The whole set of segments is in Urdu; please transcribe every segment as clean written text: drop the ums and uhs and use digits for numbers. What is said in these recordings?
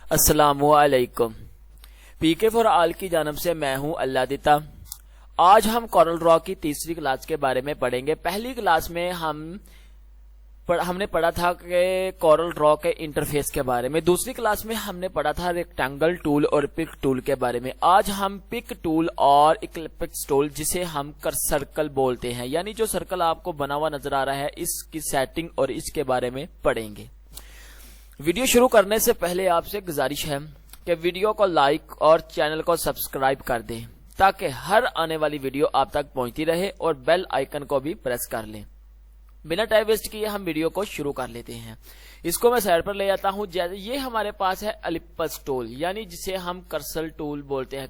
السلام علیکم. پی کے فار آل کی جانب سے میں ہوں اللہ دیتا. آج ہم کورل ڈرا کی تیسری کلاس کے بارے میں پڑھیں گے. پہلی کلاس میں ہم نے پڑھا تھا کہ کورل ڈرا کے انٹرفیس کے بارے میں. دوسری کلاس میں ہم نے پڑھا تھا ریکٹینگل ٹول اور پک ٹول کے بارے میں. آج ہم پک ٹول اور ایکلپس ٹول جسے ہم سرکل بولتے ہیں، یعنی جو سرکل آپ کو بنا ہوا نظر آ رہا ہے، اس کی سیٹنگ اور اس کے بارے میں پڑھیں گے. ویڈیو شروع کرنے سے پہلے آپ سے گزارش ہے کہ ویڈیو کو لائک اور چینل کو سبسکرائب کر دیں تاکہ ہر آنے والی ویڈیو آپ تک پہنچتی رہے، اور بیل آئیکن کو بھی پریس کر لیں. بنا ٹائم ویسٹ کیے ہم ویڈیو کو شروع کر لیتے ہیں. اس کو میں سائڈ پر لے جاتا ہوں. یہ ہمارے پاس ہے ایلپس ٹول، یعنی جسے ہم کرسل ٹول بولتے ہیں،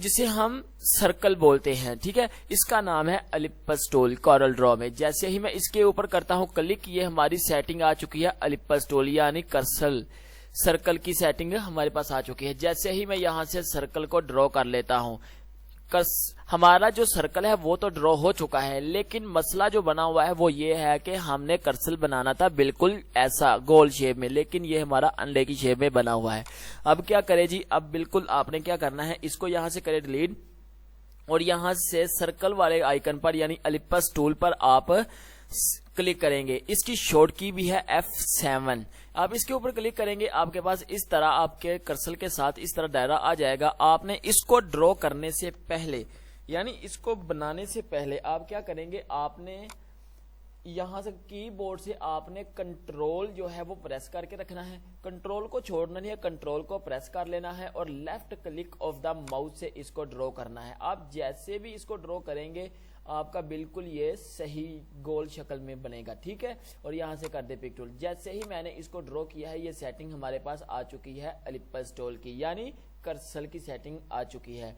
جسے ہم سرکل بولتے ہیں. ٹھیک ہے، اس کا نام ہے ایلپس ٹول کورل ڈرا میں. جیسے ہی میں اس کے اوپر کرتا ہوں کلک، یہ ہماری سیٹنگ آ چکی ہے ایلپس ٹول یعنی کرسل سرکل کی سیٹنگ ہمارے پاس آ چکی ہے. جیسے ہی میں یہاں سے سرکل کو ڈرا کر لیتا ہوں، ہمارا جو سرکل ہے وہ تو ڈرا ہو چکا ہے، لیکن مسئلہ جو بنا ہوا ہے وہ یہ ہے کہ ہم نے کرسل بنانا تھا بالکل ایسا گول شیپ میں، لیکن یہ ہمارا انڈے کی شیپ میں بنا ہوا ہے. اب کیا کرے جی، اب بالکل آپ نے کیا کرنا ہے، اس کو یہاں سے کرے ڈیلیٹ، اور یہاں سے سرکل والے آئیکن پر یعنی ایلپس ٹول پر آپ کلک کریں گے. اس کی شارٹ کی بھی ہے F7. آپ اس کے اوپر کلک کریں گے، آپ کے پاس اس طرح آپ کے کرسل کے ساتھ اس طرح دائرہ آ جائے گا. آپ نے اس کو ڈرا کرنے سے پہلے، یعنی اس کو بنانے سے پہلے آپ کیا کریں گے، آپ نے یہاں سے کی بورڈ سے آپ نے کنٹرول جو ہے وہ پریس کر کے رکھنا ہے. کنٹرول کو چھوڑنا نہیں ہے، کنٹرول کو پریس کر لینا ہے، اور left click of the mouse سے اس کو ڈرا کرنا ہے. آپ جیسے بھی اس کو ڈرا کریں گے آپ کا بالکل یہ صحیح گول شکل میں بنے گا. ٹھیک ہے، اور یہاں سے کر دے پک ٹول. جیسے ہی میں نے اس کو ڈرا کیا ہے، یہ سیٹنگ ہمارے پاس آ چکی ہے ایلپس ٹول کی، یعنی کرسل کی سیٹنگ آ چکی ہے.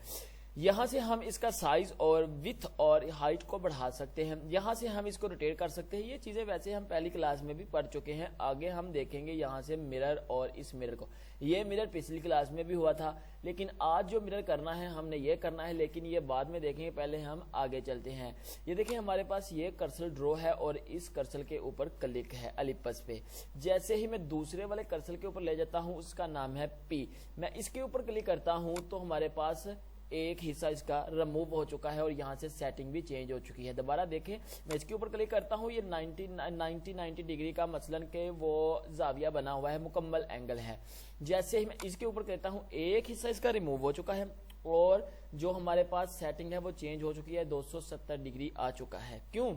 یہاں سے ہم اس کا سائز اور وتھ اور ہائٹ کو بڑھا سکتے ہیں. یہاں سے ہم اس کو روٹیٹ کر سکتے ہیں. یہ چیزیں ویسے ہم پہلی کلاس میں بھی پڑھ چکے ہیں. آگے ہم دیکھیں گے یہاں سے مرر اور اس مرر کو. یہ مرر پچھلی کلاس میں بھی ہوا تھا، لیکن آج جو مرر کرنا ہے ہم نے یہ کرنا ہے، لیکن یہ بعد میں دیکھیں گے. پہلے ہم آگے چلتے ہیں. یہ دیکھیں ہمارے پاس یہ کرسل ڈرا ہے اور اس کرسل کے اوپر کلک ہے ایلپس پہ. جیسے ہی میں دوسرے والے کرسل کے اوپر لے جاتا ہوں، اس کا نام ہے پی. میں اس کے اوپر کلک کرتا ہوں تو ہمارے پاس ایک حصہ اس کا ریموو ہو چکا ہے، اور یہاں سے سیٹنگ بھی چینج ہو چکی ہے. دوبارہ دیکھیں، میں اس کے اوپر کلک کرتا ہوں، یہ 90 ڈگری کا مثلاً کہ وہ زاویہ بنا ہوا ہے، مکمل اینگل ہے. جیسے ہی میں اس کے اوپر کہتا ہوں، ایک حصہ اس کا ریموو ہو چکا ہے، اور جو ہمارے پاس سیٹنگ ہے وہ چینج ہو چکی ہے، 270 ڈگری آ چکا ہے. کیوں؟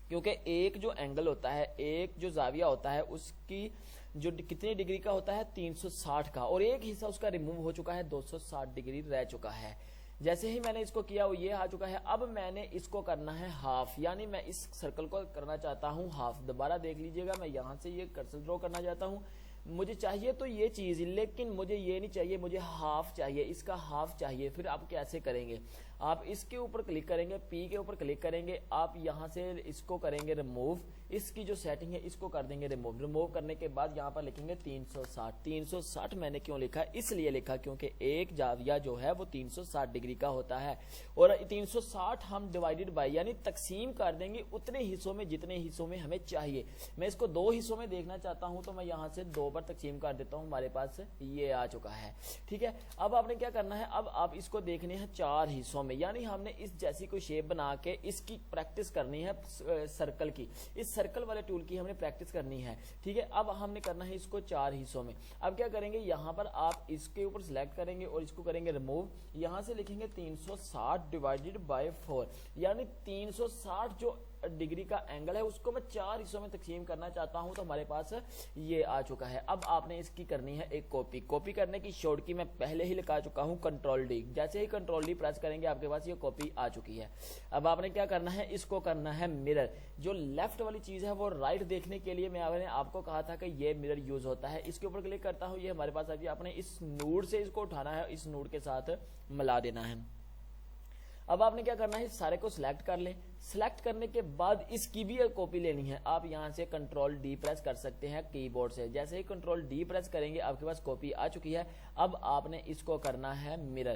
کیونکہ ایک جو اینگل ہوتا ہے، ایک جو زاویہ ہوتا ہے، اس کی جو کتنے ڈگری کا ہوتا ہے، 360 کا، اور ایک حصہ اس کا ریموو ہو چکا ہے، 260 ڈگری رہ چکا ہے. جیسے ہی میں نے اس کو کیا وہ یہ آ چکا ہے. اب میں نے اس کو کرنا ہے ہاف، یعنی میں اس سرکل کو کرنا چاہتا ہوں ہاف. دوبارہ دیکھ لیجئے گا، میں یہاں سے یہ کرسل ڈرا کرنا چاہتا ہوں. مجھے چاہیے تو یہ چیز، لیکن مجھے یہ نہیں چاہیے، مجھے ہاف چاہیے، اس کا ہاف چاہیے. پھر آپ کیسے کریں گے؟ آپ اس کے اوپر کلک کریں گے، پی کے اوپر کلک کریں گے، آپ یہاں سے اس کو کریں گے ریموو. اس کی جو سیٹنگ ہے اس کو کر دیں گے ریموو. ریموو کرنے کے بعد یہاں پر لکھیں گے 360. میں نے کیوں لکھا؟ اس لیے لکھا کیونکہ ایک زاویہ جو ہے وہ 360 ڈگری کا ہوتا ہے، اور 360 ہم ڈیوائیڈڈ بائی یعنی تقسیم کر دیں گے اتنے حصوں میں جتنے حصوں میں ہمیں چاہیے. میں اس کو 2 حصوں میں دیکھنا چاہتا ہوں تو میں یہاں سے 2 پر تقسیم کر دیتا ہوں. ہمارے پاس یہ آ چکا ہے. ٹھیک ہے، اب آپ نے کیا کرنا ہے، اب آپ اس کو دیکھنے ہیں 4 حصوں میں، یعنی ہم نے اس جیسی کوئی شیپ بنا کے اس کی پریکٹس کرنی ہے سرکل کی. اس سرکل والے ٹول کی ہم نے پریکٹس کرنی ہے. ٹھیک ہے، اب ہم نے کرنا ہے اس کو 4 حصوں میں. اب کیا کریں گے، یہاں پر آپ اس کے اوپر سلیکٹ کریں گے اور اس کو کریں گے ریموو. یہاں سے لکھیں گے 360 ڈیوائیڈڈ بائی 4، یعنی 360 جو ڈگری کا اینگل ہے اس کو میں 4 حصوں میں تقسیم کرنا چاہتا ہوں. تو ہمارے پاس یہ آ چکا ہے. اب آپ نے اس کی کرنی ہے ایک کاپی. کاپی کرنے کی شارٹ کی میں پہلے ہی لکھا چکا ہوں کنٹرول ڈی. جیسے ہی کنٹرول ڈی پریس کریں گے آپ کے پاس یہ کاپی آ چکی ہے. اب آپ نے کیا کرنا ہے، اس کو کرنا ہے مرر. جو لیفٹ والی چیز ہے وہ رائٹ دیکھنے کے لیے میں نے آپ کو کہا تھا کہ یہ مرر یوز ہوتا ہے. اس کے اوپر کلک کرتا ہوں، یہ ہمارے پاس آ گیا. آپ نے اس نوڈ سے اس کو اٹھانا ہے، اس نوڈ کے ساتھ ملا دینا ہے. اب آپ نے کیا کرنا ہے، سارے کو سلیکٹ کر لیں. سلیکٹ کرنے کے بعد اس کی بھی ایک کاپی لینی ہے. آپ یہاں سے کنٹرول ڈی پریس کر سکتے ہیں کی بورڈ سے. جیسے ہی کنٹرول ڈی پریس کریں گے آپ کے پاس کاپی آ چکی ہے. اب آپ نے اس کو کرنا ہے مرر.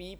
P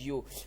U।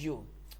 U।